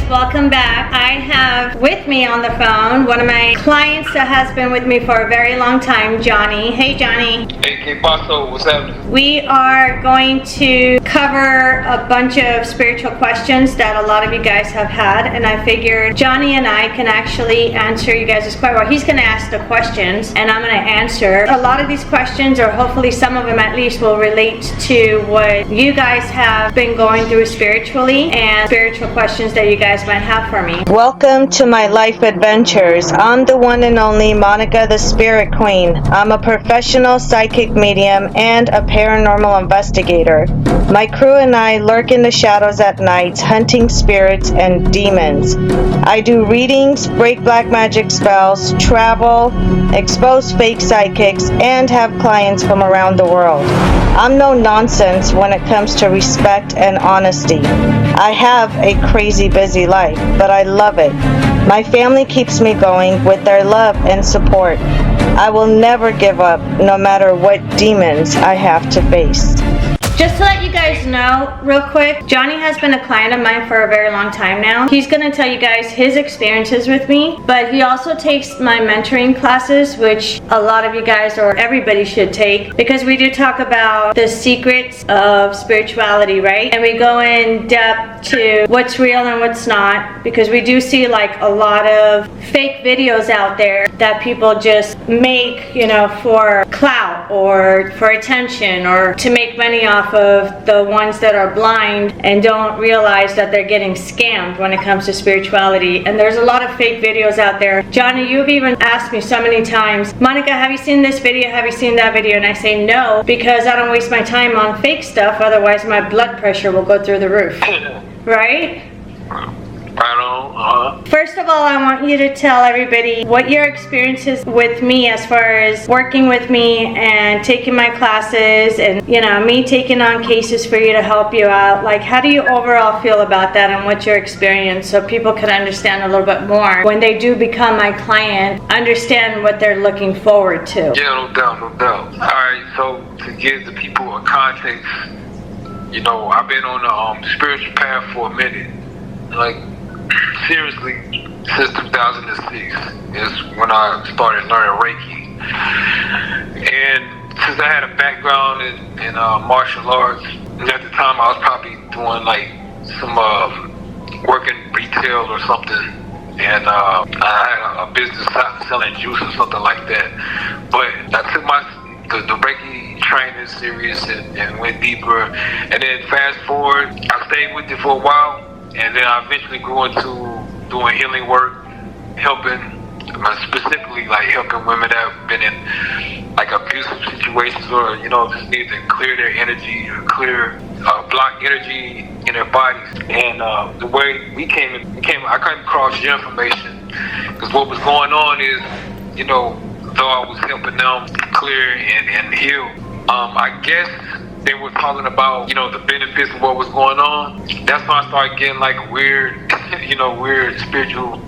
welcome back. I have with me on the phone one of my clients that has been with me for a very long time, Johnny. Hey, Johnny. Hey, K Paso, what's happening? We are going to cover a bunch of spiritual questions that a lot of you guys have had, and I figured Johnny and I can actually answer you guys' quite well. He's going to ask the questions, and I'm going to answer. A lot of these questions, or hopefully some of them at least, will relate to what you guys have been going through spiritually and spiritual questions that you guys might have for me. Welcome to my life adventures. I'm the one and only Monica the Spirit Queen. I'm a professional psychic medium and a paranormal investigator. My crew and I lurk in the shadows at night, hunting spirits and demons. I do readings, break black magic spells, travel, expose fake psychics, and have clients from around the world. I'm no nonsense when it comes to respect and honesty. I have a crazy busy life, but I love it. My family keeps me going with their love and support. I will never give up, no matter what demons I have to face. Just to let you guys know real quick, Johnny has been a client of mine for a very long time now. He's going to tell you guys his experiences with me, but he also takes my mentoring classes, which a lot of you guys or everybody should take, because we do talk about the secrets of spirituality, right? And we go in depth to what's real and what's not, because we do see like a lot of fake videos out there that people just make, you know, for clout or for attention or to make money off of the ones that are blind and don't realize that they're getting scammed when it comes to spirituality. And there's a lot of fake videos out there. Johnny, you've even asked me so many times, Monica, have you seen this video? Have you seen that video? And I say no, because I don't waste my time on fake stuff, otherwise my blood pressure will go through the roof. Right? Right on. First of all, I want you to tell everybody what your experience is with me as far as working with me and taking my classes and, you know, me taking on cases for you to help you out. Like, how do you overall feel about that and what's your experience, so people can understand a little bit more when they do become my client, understand what they're looking forward to? Yeah, no doubt. Alright, so to give the people a context, you know, I've been on the spiritual path for a minute. Like, seriously, since 2006 is when I started learning Reiki. And since I had a background in martial arts, and at the time I was probably doing like some work in retail or something, and I had a business selling juice or something like that. But I took the Reiki training serious and went deeper. And then fast forward, I stayed with it for a while. And then I eventually grew into doing healing work, helping, specifically like helping women that have been in like abusive situations, or, you know, just need to clear their energy, or clear blocked energy in their bodies. And the way I came across your information, because what was going on is, you know, though I was helping them clear and heal, I guess they were talking about, you know, the benefits of what was going on. That's when I started getting like weird, you know, weird spiritual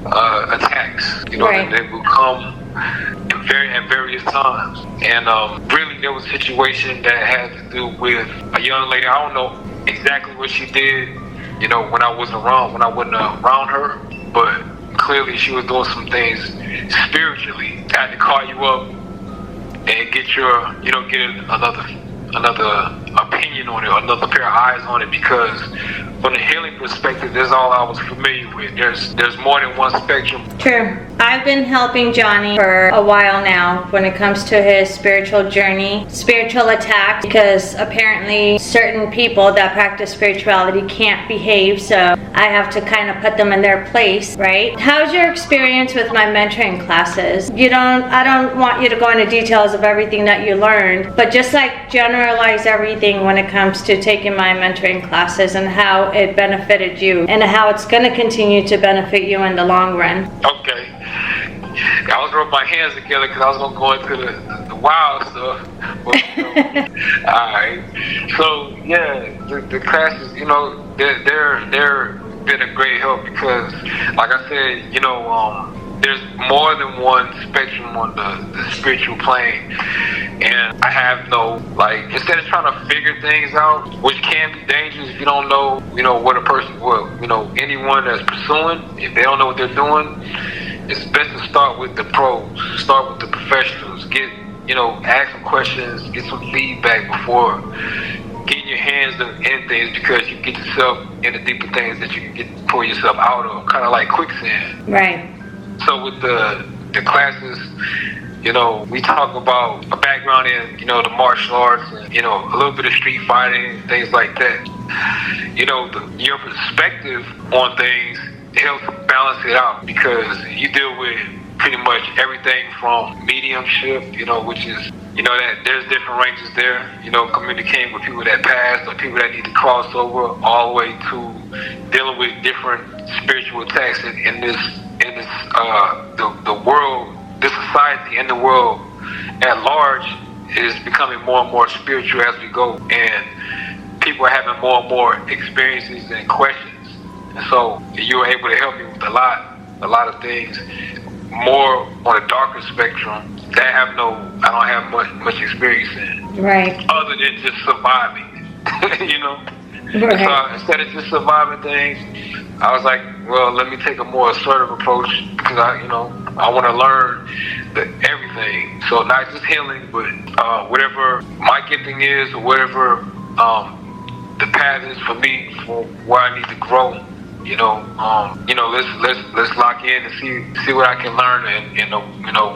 attacks, you know, right. That would come at various times. And really there was a situation that had to do with a young lady. I don't know exactly what she did, you know, when I wasn't around her, but clearly she was doing some things spiritually. I had to call you up and get another opinion on it, another pair of eyes on it, because from the healing perspective, that's all I was familiar with. There's more than one spectrum. True. I've been helping Johnny for a while now when it comes to his spiritual journey, spiritual attacks, because apparently certain people that practice spirituality can't behave, so I have to kind of put them in their place, right? How's your experience with my mentoring classes? I don't want you to go into details of everything that you learned, but just like generalize everything when it comes to taking my mentoring classes and how it benefited you and how it's going to continue to benefit you in the long run. Okay. I was rubbing my hands together because I was going to go into the wild stuff. But, you know, alright. So, yeah, the classes, you know, they're been a great help, because, like I said, you know, there's more than one spectrum on the spiritual plane, and I have no, like, instead of trying to figure things out, which can be dangerous if you don't know, what a person, anyone that's pursuing, if they don't know what they're doing, it's best to start with the pros, start with the professionals, ask some questions, get some feedback before getting your hands in things, because you get yourself into deeper things that you can pull yourself out of, kind of like quicksand. Right. So with the classes, we talk about a background in, the martial arts and, a little bit of street fighting, things like that. Your perspective on things helps balance it out, because you deal with pretty much everything from mediumship, which is, that there's different ranges there, communicating with people that passed or people that need to cross over, all the way to dealing with different spiritual attacks in this the world, this society and the world at large is becoming more and more spiritual as we go, and people are having more and more experiences and questions, and so you're able to help me with a lot of things, more on a darker spectrum that I don't have much experience in, right, other than just surviving. Right. So instead of just surviving things, I was like, well, let me take a more assertive approach, because I want to learn everything. So not just healing, but whatever my gifting is, or whatever the path is for me, for where I need to grow. Let's lock in and see what I can learn, and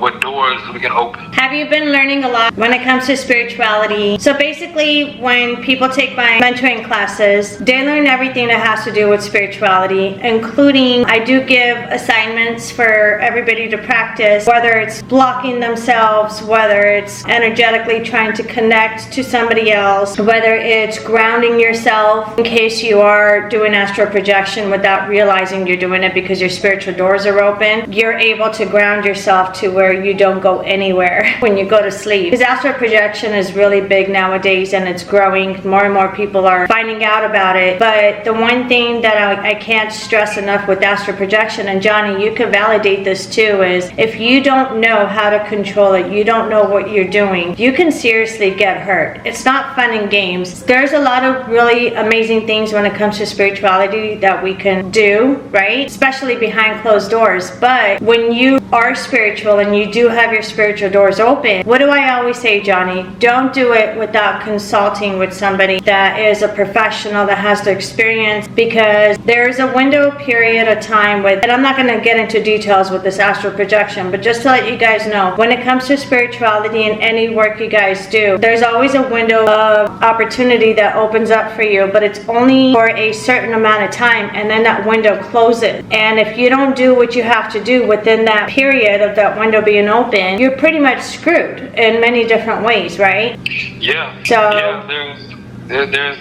what doors we can open. Have you been learning a lot when it comes to spirituality? So basically, when people take my mentoring classes, they learn everything that has to do with spirituality, including I do give assignments for everybody to practice, whether it's blocking themselves, whether it's energetically trying to connect to somebody else, whether it's grounding yourself in case you are doing astral projection without realizing you're doing it because your spiritual doors are open. You're able to ground yourself to where you don't go anywhere when you go to sleep. Because astral projection is really big nowadays, and it's growing. More and more people are finding out about it. But the one thing that I can't stress enough with astral projection, and Johnny, you can validate this too, is if you don't know how to control it, you don't know what you're doing, you can seriously get hurt. It's not fun and games. There's a lot of really amazing things when it comes to spirituality that we can do, right? Especially behind closed doors. But when you are spiritual and you do have your spiritual doors open, what do I always say, Johnny? Don't do it without consulting with somebody that is a professional, that has the experience, because there's a window period of time with, and I'm not going to get into details with this astral projection, but just to let you guys know, when it comes to spirituality and any work you guys do, there's always a window of opportunity that opens up for you, but it's only for a certain amount of time, and then that window closes. And if you don't do what you have to do within that period of that window being open, you're pretty much screwed in many different ways, right? Yeah. So yeah, there's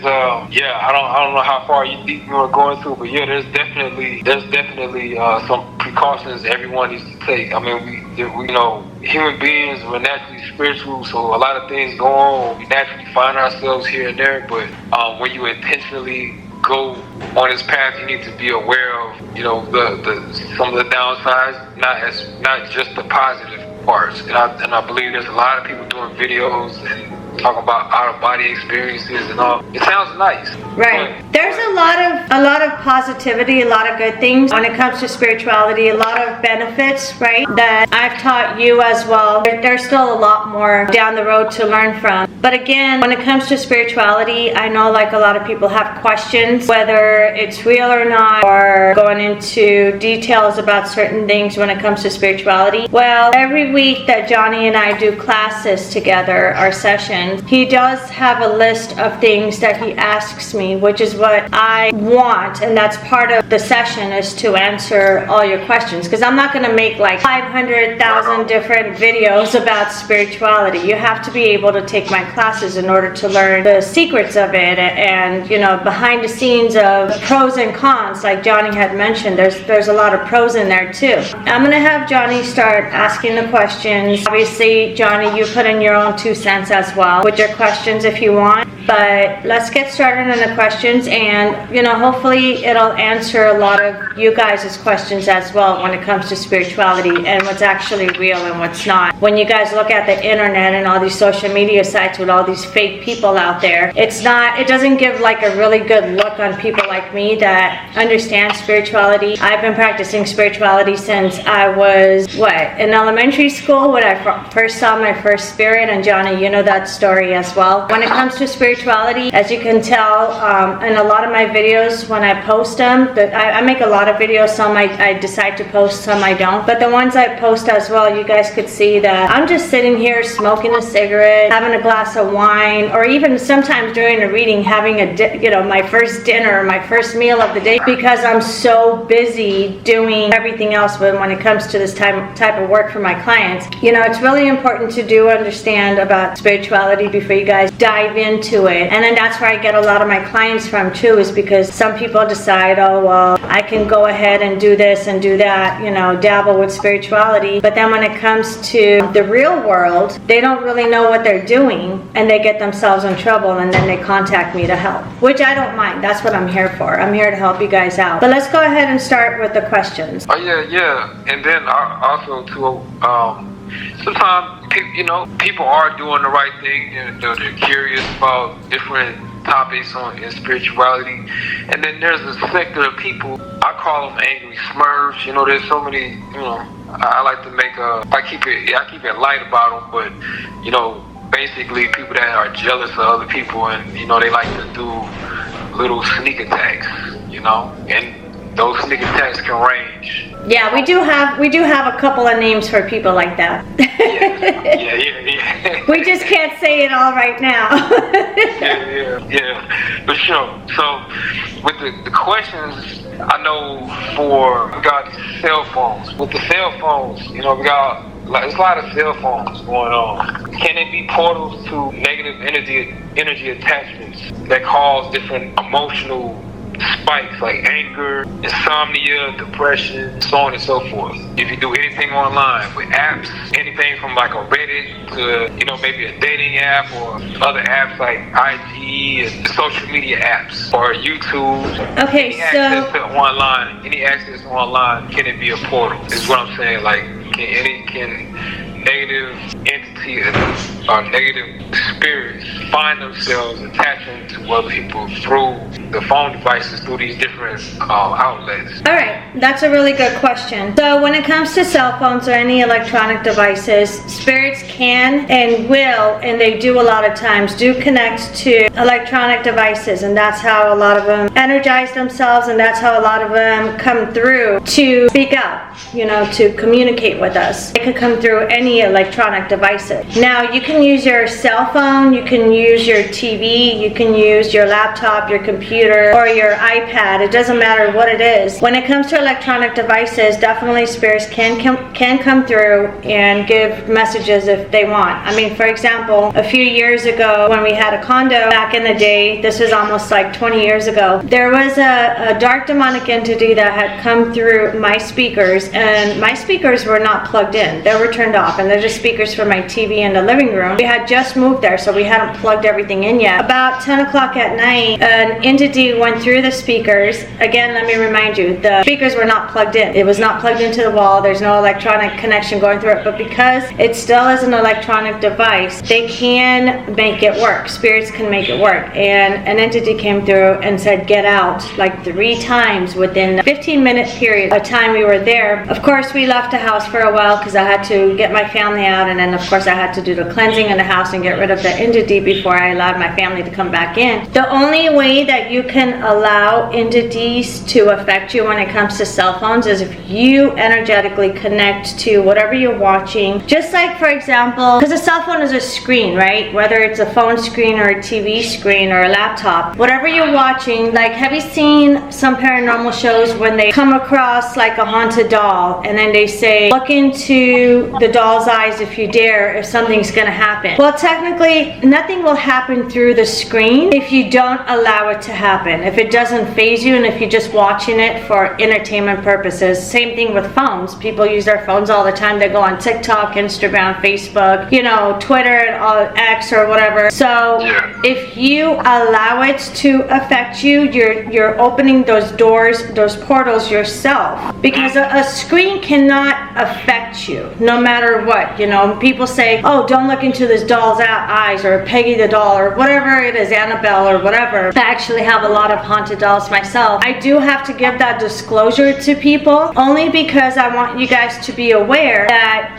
I don't know how far deep you are going through, but yeah, there's definitely some precautions everyone needs to take. I mean, we human beings, we're naturally spiritual, so a lot of things go on. We naturally find ourselves here and there, but when you intentionally go on this path, you need to be aware of, some of the downsides, not just the positive parts. And I believe there's a lot of people doing videos and talking about out-of-body experiences and all. It sounds nice. Right. There's a lot of positivity, a lot of good things when it comes to spirituality, a lot of benefits, right, that I've taught you as well. There's still a lot more down the road to learn from. But again, when it comes to spirituality, I know like a lot of people have questions, whether it's real or not, or going into details about certain things when it comes to spirituality. Well, every week that Johnny and I do classes together, our sessions, he does have a list of things that he asks me, which is what I want, and that's part of the session, is to answer all your questions, because I'm not going to make like 500,000 different videos about spirituality. You have to be able to take my classes in order to learn the secrets of it, and behind the scenes of pros and cons, like Johnny had mentioned. There's a lot of pros in there too. I'm going to have Johnny start asking the questions. Obviously, Johnny, you put in your own 2 cents as well with your questions if you want. But let's get started on the questions, and you know, hopefully it'll answer a lot of you guys' questions as well when it comes to spirituality and what's actually real and what's not. When you guys look at the internet and all these social media sites with all these fake people out there, it doesn't give like a really good look on people like me that understand spirituality. I've been practicing spirituality since I was in elementary school when I first saw my first spirit. And Johnny, you know that story as well. When it comes to spirituality, as you can tell, in a lot of my videos when I post them, I make a lot of videos. Some I decide to post, some I don't. But the ones I post as well, you guys could see that I'm just sitting here smoking a cigarette, having a glass of wine, or even sometimes during a reading having my first dinner, my first meal of the day, because I'm so busy doing everything else when it comes to this type of work for my clients. You know, it's really important to understand about spirituality before you guys dive into it. And then that's where I get a lot of my clients from too, is because some people decide, oh well, I can go ahead and do this and do that, you know, dabble with spirituality, but then when it comes to the real world, they don't really know what they're doing, and they get themselves in trouble, and then they contact me to help, which I don't mind. That's what I'm here for. I'm here to help you guys out. But let's go ahead and start with the questions. Oh yeah. And then also too, sometimes people are doing the right thing, and they're curious about different topics in spirituality. And then there's a sector of people, I call them angry smurfs. You know, there's so many. You know, I like to I keep it light about them, but you know, basically people that are jealous of other people, and you know, they like to do little sneak attacks. You know, and those sneak attacks can range. Yeah, we do have a couple of names for people like that. Yeah. We just can't say it all right now. yeah, for sure. So with the questions, I know we got cell phones. With the cell phones, you know, there's a lot of cell phones going on. Can it be portals to negative energy attachments that cause different emotional spikes like anger, insomnia, depression, so on and so forth? If you do anything online with apps, anything from like a Reddit to, you know, maybe a dating app or other apps like IG and social media apps or YouTube. Okay, Any access to online, can it be a portal? Is what I'm saying. Like, can negative entity or negative spirits find themselves attaching to other people through the phone devices, through these different outlets? All right, that's a really good question. So when it comes to cell phones or any electronic devices, spirits can and will, and they do a lot of times, do connect to electronic devices, and that's how a lot of them energize themselves, and that's how a lot of them come through to speak up, you know, to communicate with us. It can come through any electronic devices. Now, you can use your cell phone, you can use your TV, you can use your laptop, your computer, or your iPad. It doesn't matter what it is. When it comes to electronic devices, definitely spirits can come through and give messages if they want. I mean, for example, a few years ago when we had a condo back in the day, this was almost like 20 years ago, there was a dark demonic entity that had come through my speakers, and my speakers were not plugged in. They were turned off, and they're just speakers for my TV in the living room. We had just moved there, so we hadn't plugged everything in yet. About 10 o'clock at night, an entity went through the speakers. Again, let me remind you, the speakers were not plugged in. It was not plugged into the wall. There's no electronic connection going through it, but because it still is an electronic device, they can make it work. Spirits can make it work. And an entity came through and said, get out, like 3 times within a 15-minute period of time we were there. Of course, we left the house for a while because I had to get my family out, and then of course I had to do the cleansing in the house and get rid of the entity before I allowed my family to come back in. The only way that you can allow entities to affect you when it comes to cell phones is if you energetically connect to whatever you're watching. Just like, for example, because a cell phone is a screen, right? Whether it's a phone screen or a TV screen or a laptop, whatever you're watching, like, have you seen some paranormal shows when they come across like a haunted doll and then they say, look into the doll's eyes if you dare scare if something's gonna happen. Well, technically, nothing will happen through the screen if you don't allow it to happen. If it doesn't faze you and if you're just watching it for entertainment purposes. Same thing with phones. People use their phones all the time. They go on TikTok, Instagram, Facebook, you know, Twitter, and all, X or whatever. So if you allow it to affect you, you're opening those doors, those portals yourself. Because a screen cannot affect you, no matter what. You know, people say, oh, don't look into this doll's eyes, or Peggy the doll, or whatever it is, Annabelle, or whatever. I actually have a lot of haunted dolls myself. I do have to give that disclosure to people, only because I want you guys to be aware that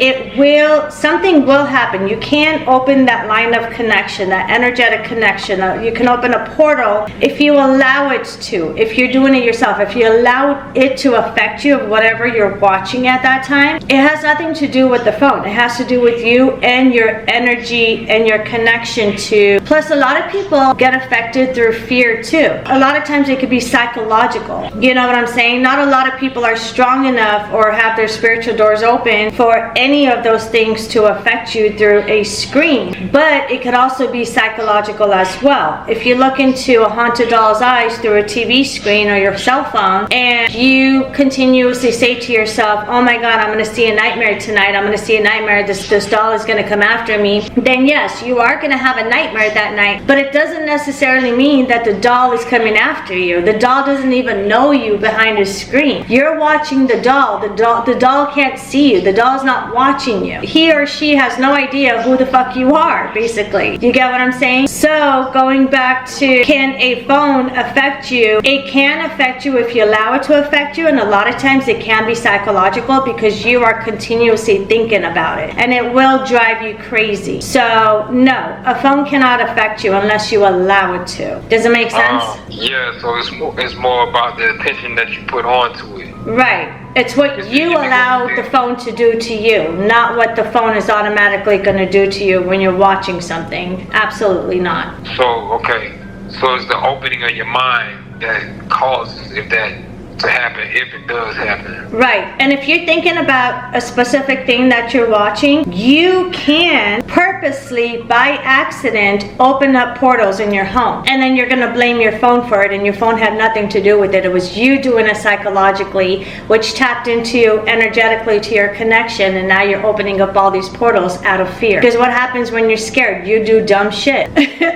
something will happen. You can't open that line of connection, that energetic connection. You can open a portal if you allow it to. If you're doing it yourself, if you allow it to affect you of whatever you're watching at that time, it has nothing to do with the phone. It has to do with you and your energy and your connection to. Plus, a lot of people get affected through fear too. A lot of times it could be psychological. You know what I'm saying? Not a lot of people are strong enough or have their spiritual doors open for any of those things to affect you through a screen. But it could also be psychological as well. If you look into a haunted doll's eyes through a TV screen or your cell phone, and you continuously say to yourself, oh my God, I'm going to see a nightmare tonight. I'm going to see a nightmare. This doll is going to come after me. Then yes, you are going to have a nightmare that night. But it doesn't necessarily mean that the doll is coming after you. The doll doesn't even know you behind a screen. You're watching the doll. The doll can't see you. The doll's not watching you. He or she has no idea who the fuck you are, basically. You get what I'm saying? So going back to, can a phone affect you? It can affect you if you allow it to affect you, and a lot of times it can be psychological because you are continuously thinking about it, and it will drive you crazy. So no, a phone cannot affect you unless you allow it to. Does it make sense? Yeah, so it's more about the attention that you put onto it. Right. It's what you allow the phone to do to you, not what the phone is automatically going to do to you when you're watching something. Absolutely not. So, okay. So it's the opening of your mind that causes that to happen, if it does happen. Right. And if you're thinking about a specific thing that you're watching, you can purposely, by accident, open up portals in your home. And then you're going to blame your phone for it, and your phone had nothing to do with it. It was you doing it psychologically, which tapped into you energetically to your connection, and now you're opening up all these portals out of fear. Because what happens when you're scared? You do dumb shit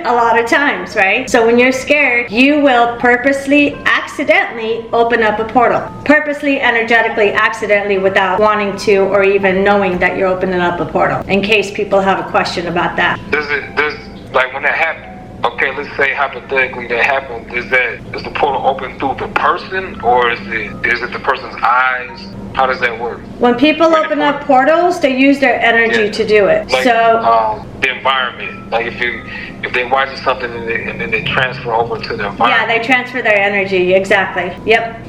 a lot of times, right? So when you're scared, you will purposely, accidentally open up a portal. Purposely, energetically, accidentally, without wanting to or even knowing that you're opening up a portal. In case people have a question about that. Does like when that happens, okay, let's say hypothetically that happens, is the portal open through the person, or is it the person's eyes? How does that work? When people open up portals, they use their energy to do it. Like, so the environment, like if they watch something and then they transfer over to the environment. Yeah, they transfer their energy. Exactly. Yep.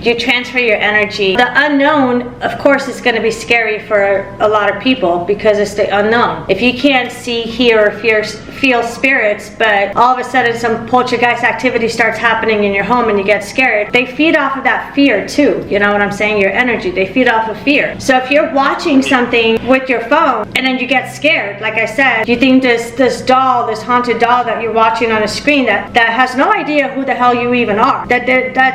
You transfer your energy. The unknown, of course, is going to be scary for a lot of people because it's the unknown. If you can't see, hear, or feel spirits, but all of a sudden some poltergeist activity starts happening in your home and you get scared, they feed off of that fear too. You know what I'm saying? Your energy. They feed off of fear. So if you're watching something with your phone and then you get scared, like I said, you think this doll, this haunted doll that you're watching on a screen that has no idea who the hell you even are, that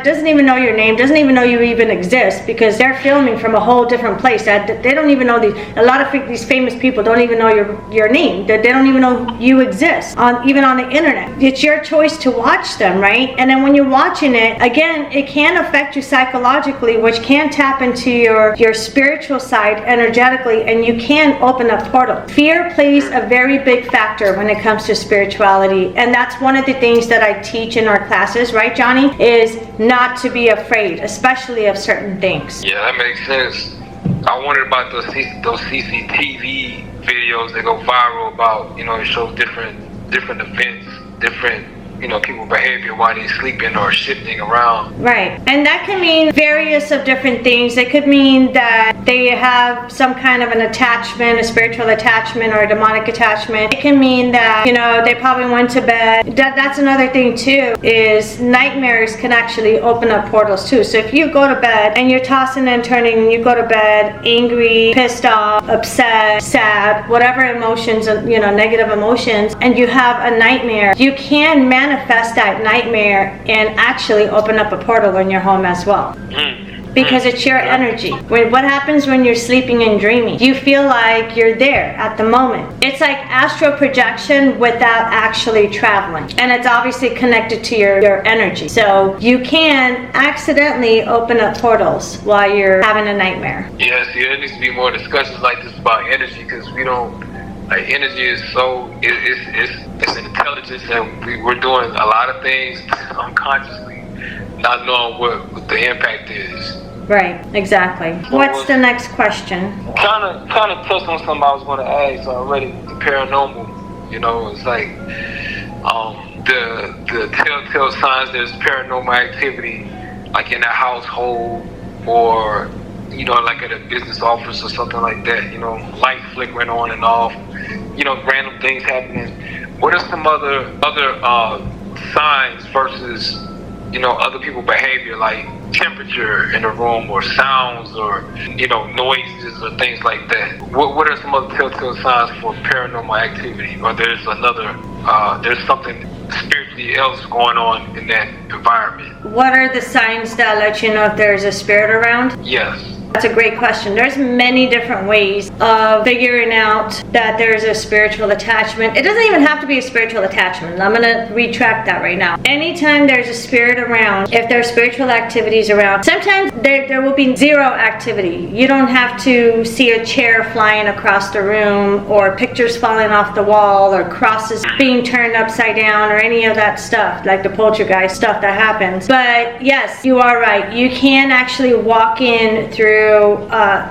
doesn't even know your name, doesn't even know you even exist, because they're filming from a whole different place. That they don't even know a lot of these famous people don't even know your name. That they don't even know you exist even on the internet. It's your choice to watch them, right? And then when you're watching it, again, it can affect you psychologically, which can tap into your spiritual side energetically, and you can open up portals. Fear plays a very big factor when it comes to spirituality, and that's one of the things that I teach in our classes, right, Johnny? Is not to be afraid, especially of certain things. Yeah, that makes sense. I wondered about those CCTV videos that go viral about, it shows different events, different people's behavior while they're sleeping or shifting around. Right. And that can mean various of different things. It could mean that they have some kind of an attachment, a spiritual attachment or a demonic attachment. It can mean that, they probably went to bed. That's another thing too, is nightmares can actually open up portals too. So if you go to bed and you're tossing and turning, and you go to bed angry, pissed off, upset, sad, whatever emotions, negative emotions, and you have a nightmare, you can manifest that nightmare and actually open up a portal in your home as well. Because it's your energy. What happens when you're sleeping and dreaming? You feel like you're there at the moment. It's like astral projection without actually traveling. And it's obviously connected to your energy. So you can accidentally open up portals while you're having a nightmare. Yes, there needs to be more discussions like this about energy, because we don't, energy is so, it's an intelligence, and we're doing a lot of things unconsciously, not knowing what the impact is. Right, exactly. What's the next question? Kind of touched on something I was going to ask already. The paranormal, it's like the telltale signs there's paranormal activity, like in a household or like at a business office or something like that. Light flickering on and off. Random things happening. What are some other signs versus other people's behavior, like temperature in the room or sounds or noises or things like that? What are some other telltale signs for paranormal activity, or there's something spiritually else going on in that environment? What are the signs that let you know if there's a spirit around? Yes. That's a great question. There's many different ways of figuring out that there's a spiritual attachment. It doesn't even have to be a spiritual attachment. I'm going to retract that right now. Anytime there's a spirit around, if there's spiritual activities around, sometimes there will be zero activity. You don't have to see a chair flying across the room or pictures falling off the wall or crosses being turned upside down or any of that stuff, like the poltergeist stuff that happens. But yes, you are right. You can actually walk in through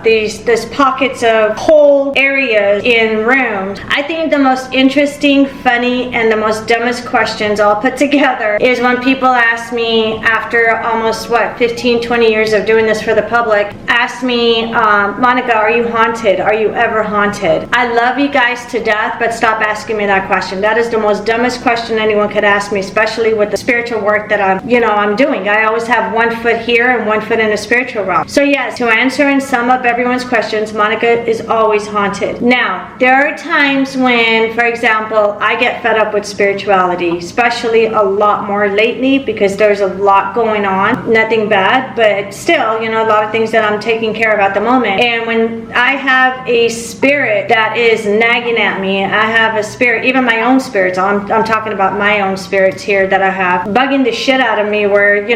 these pockets of whole areas in rooms. I think the most interesting, funny, and the most dumbest questions all put together is when people ask me after almost 15, 20 years of doing this for the public, ask me, Monica, are you haunted? Are you ever haunted? I love you guys to death, but stop asking me that question. That is the most dumbest question anyone could ask me, especially with the spiritual work that I'm doing. I always have one foot here and one foot in the spiritual realm. So yes, to answer and sum up everyone's questions, Monica is always haunted. Now, there are times when, for example, I get fed up with spirituality, especially a lot more lately because there's a lot going on. Nothing bad, but still, a lot of things that I'm taking care of at the moment. And when I have a spirit that is nagging at me, I have a spirit, even my own spirits, I'm talking about my own spirits here that I have, bugging the shit out of me where,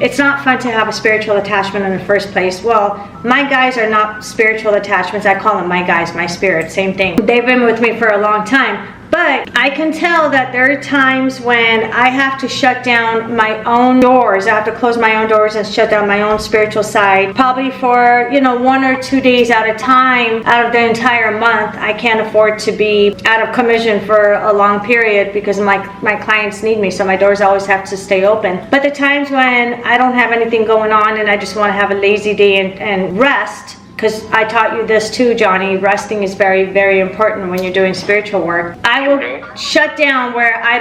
it's not fun to have a spiritual attachment in the first place. Well, my guys are not spiritual attachments. I call them my guys, my spirits, same thing. They've been with me for a long time. But I can tell that there are times when I have to shut down my own doors. I have to close my own doors and shut down my own spiritual side. Probably for, 1 or 2 days at a time out of the entire month. I can't afford to be out of commission for a long period because my clients need me. So my doors always have to stay open. But the times when I don't have anything going on and I just want to have a lazy day and rest, because I taught you this too, Johnny. Resting is very, very important when you're doing spiritual work. I will shut down where I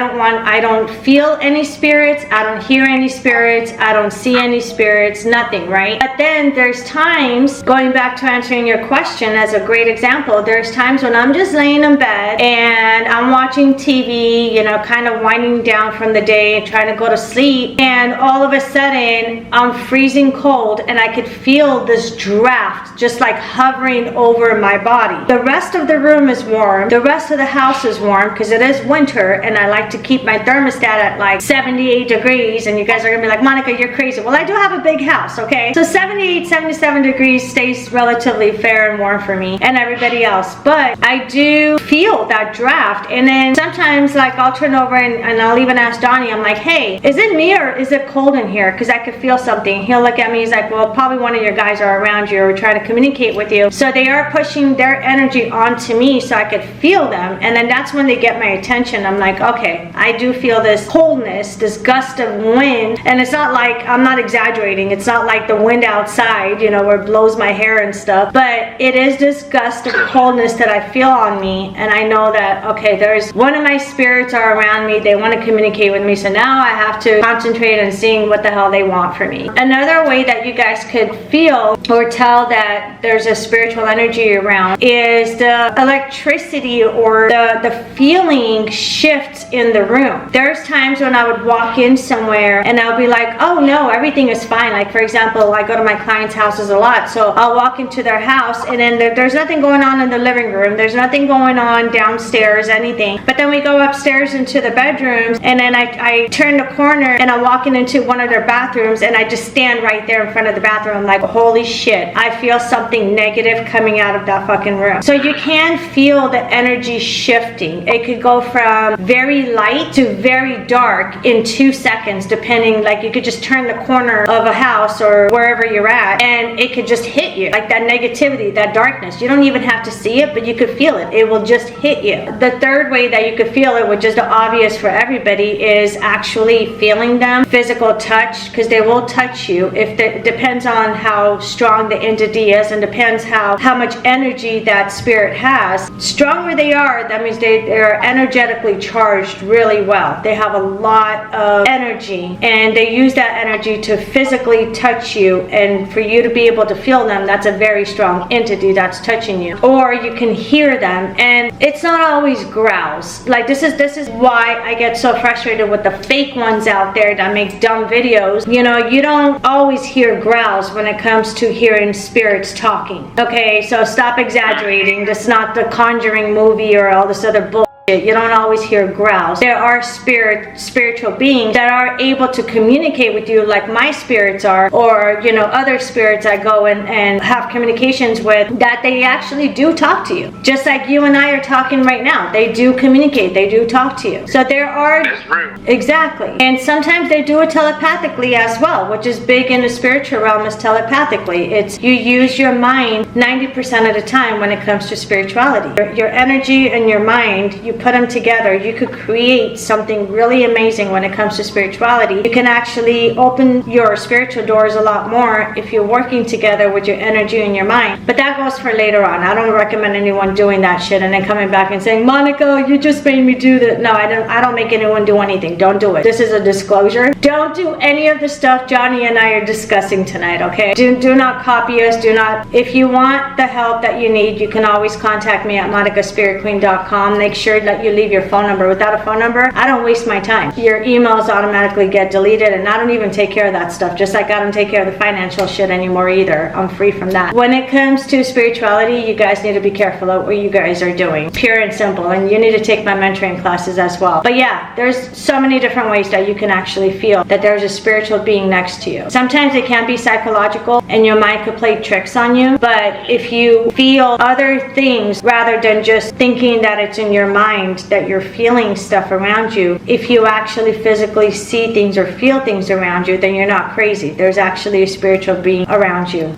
don't feel any spirits, I don't hear any spirits, I don't see any spirits, nothing, right? But then there's times, going back to answering your question as a great example, there's times when I'm just laying in bed and I'm watching TV, kind of winding down from the day and trying to go to sleep, and all of a sudden I'm freezing cold and I could feel this draft just like hovering over my body. The rest of the room is warm. The rest of the house is warm because it is winter and I like to keep my thermostat at like 78 degrees, and you guys are gonna be like, Monica, you're crazy. Well, I do have a big house, okay? So 78, 77 degrees stays relatively fair and warm for me and everybody else. But I do feel that draft, and then sometimes like I'll turn over and I'll even ask Donnie, I'm like, hey, is it me or is it cold in here? Because I could feel something. He'll look at me, he's like, well, probably one of your guys are around you or we're trying to communicate with you. So they are pushing their energy onto me so I could feel them. And then that's when they get my attention. I'm like, okay, I do feel this coldness, this gust of wind. And it's not like, I'm not exaggerating. It's not like the wind outside, you know, where it blows my hair and stuff. But it is this gust of coldness that I feel on me. And I know that, okay, there's one of my spirits are around me. They want to communicate with me. So now I have to concentrate on seeing what the hell they want from me. Another way that you guys could feel or tell that there's a spiritual energy around is the electricity or the feeling shifts in the room. There's times when I would walk in somewhere and I'll be like, oh no, everything is fine. Like for example, I go to my clients' houses a lot. So I'll walk into their house and then there's nothing going on in the living room. There's nothing going on downstairs, anything. But then we go upstairs into the bedrooms and then I turn the corner and I'm walking into one of their bathrooms and I just stand right there in front of the bathroom. I'm like, holy shit, I feel something negative coming out of that fucking room. So you can feel the energy shifting. It could go from very light to very dark in 2 seconds, depending, like you could just turn the corner of a house or wherever you're at and it could just hit you. Like that negativity, that darkness. You don't even have to see it, but you could feel it. It will just hit you. The third way that you could feel it, which is the obvious for everybody, is actually feeling them, physical touch, because they will touch you. It depends on how strong the entity is and depends how much energy that spirit has. Stronger they are, that means they're energetically charged really well. They have a lot of energy and they use that energy to physically touch you, and for you to be able to feel them, that's a very strong entity that's touching you. Or you can hear them, and it's not always growls. Like this is why I get so frustrated with the fake ones out there that make dumb videos. You know, you don't always hear growls when it comes to hearing spirits talking. Okay, so stop exaggerating. That's not the Conjuring movie or all this other bull. You don't always hear growls. There are spiritual beings that are able to communicate with you like my spirits are, or you know, other spirits I go and have communications with, that they actually do talk to you. Just like you and I are talking right now. They do communicate, they do talk to you. So there are... That's real. Exactly. And sometimes they do it telepathically as well, which is big in the spiritual realm, is telepathically. It's you use your mind 90% of the time when it comes to spirituality. Your energy and your mind, you put them together, you could create something really amazing when it comes to spirituality. You can actually open your spiritual doors a lot more if you're working together with your energy and your mind. But that goes for later on. I don't recommend anyone doing that shit and then coming back and saying, Monica, you just made me do that. No, I don't make anyone do anything. Don't do it. This is a disclosure. Don't do any of the stuff Johnny and I are discussing tonight, okay? Do not copy us. Do not. If you want the help that you need, you can always contact me at monicaspiritqueen.com. Make sure that you leave your phone number. Without a phone number, I don't waste my time. Your emails automatically get deleted, and I don't even take care of that stuff, just like I don't take care of the financial shit anymore either. I'm free from that. When it comes to spirituality, you guys need to be careful of what you guys are doing. Pure and simple. And you need to take my mentoring classes as well. But yeah, there's so many different ways that you can actually feel that there's a spiritual being next to you. Sometimes it can be psychological and your mind could play tricks on you, but if you feel other things rather than just thinking that it's in your mind, that you're feeling stuff around you, if you actually physically see things or feel things around you, then you're not crazy. There's actually a spiritual being around you.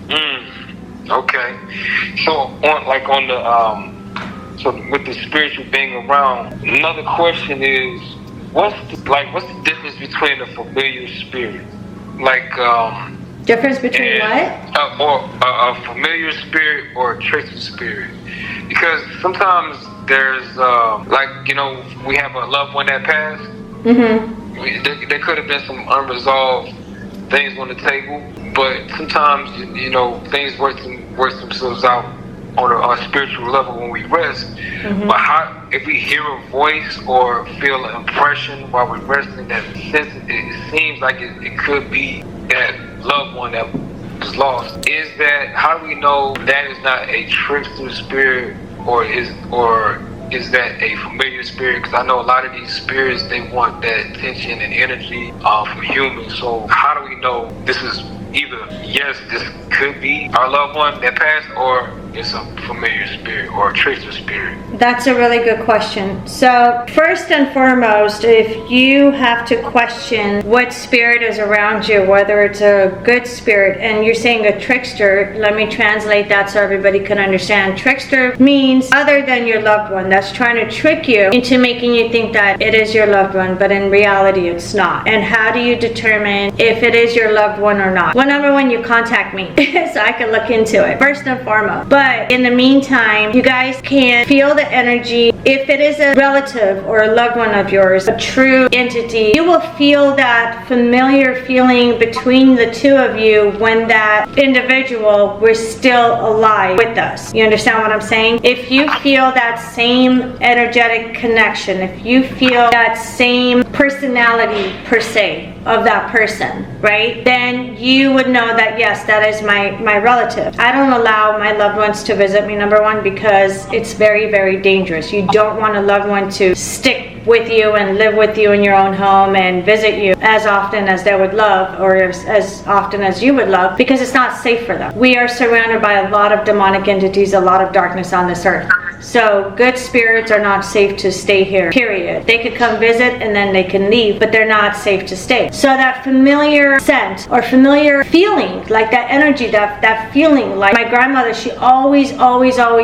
Okay. So so with the spiritual being around, another question is, what's the difference between a familiar spirit? Difference between what? Or a familiar spirit or a trickster spirit. Because sometimes there's we have a loved one that passed. Mm-hmm. There could have been some unresolved things on the table, but sometimes things work themselves out on a spiritual level when we rest. Mm-hmm. But if we hear a voice or feel an impression while we're resting, that it seems like it could be that loved one that was lost. How do we know that is not a trickster spirit, or is that a familiar spirit? Because I know a lot of these spirits, they want that attention and energy from humans. So how do we know this is either, yes, this could be our loved one that passed, or it's a familiar spirit or a trickster spirit? That's a really good question. So first and foremost, if you have to question what spirit is around you, whether it's a good spirit, and you're saying a trickster, let me translate that so everybody can understand. Trickster means other than your loved one, that's trying to trick you into making you think that it is your loved one, but in reality it's not. And how do you determine if it is your loved one or not? Well, number one, you contact me so I can look into it first and foremost. But in the meantime, you guys can feel the energy. If it is a relative or a loved one of yours, a true entity, you will feel that familiar feeling between the two of you when that individual was still alive with us. You understand what I'm saying? If you feel that same energetic connection, if you feel that same personality per se of that person, right, then you would know that yes, that is my relative. I don't allow my loved ones to visit me, number one, because it's very, very dangerous. You don't want a loved one to stick with you and live with you in your own home and visit you as often as they would love, or as often as you would love, because it's not safe for them. We are surrounded by a lot of demonic entities, a lot of darkness on this earth. So good spirits are not safe to stay here, period. They could come visit and then they can leave, but they're not safe to stay. So that familiar scent or familiar feeling, like that energy, that feeling, like my grandmother, she always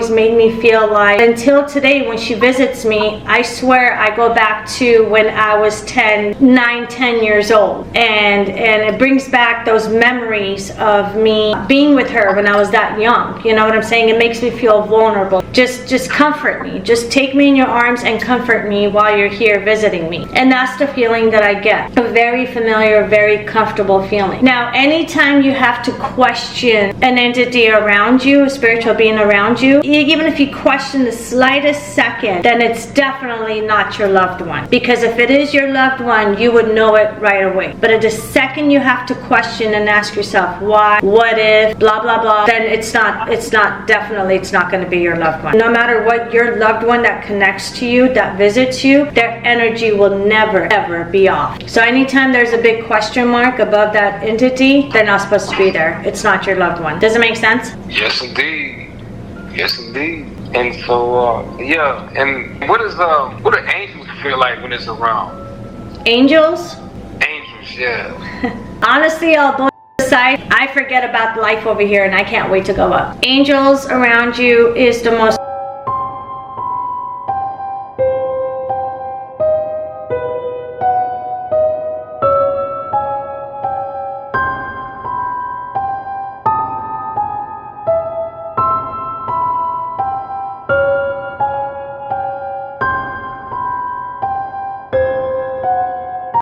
made me feel like, until today when she visits me, I swear I go back to when I was 9-10 years old, and it brings back those memories of me being with her when I was that young. You know what I'm saying? It makes me feel vulnerable. Just comfort me. Just take me in your arms and comfort me while you're here visiting me. And that's the feeling that I get. A very familiar, very comfortable feeling. Now, anytime you have to question an entity around you, a spiritual being around you, even if you question the slightest second, then it's definitely not your loved one. Because if it is your loved one, you would know it right away. But at the second you have to question and ask yourself why, what if, blah blah blah, then it's not going to be your loved one. No matter what, your loved one that connects to you, that visits you, their energy will never ever be off. So anytime there's a big question mark above that entity, they're not supposed to be there. It's not your loved one. Does it make sense? Yes, indeed. Yes, indeed. And so, yeah. And what do angels feel like when it's around? Angels? Angels, yeah. Honestly, all bullshit aside, I forget about life over here and I can't wait to go up. Angels around you is the most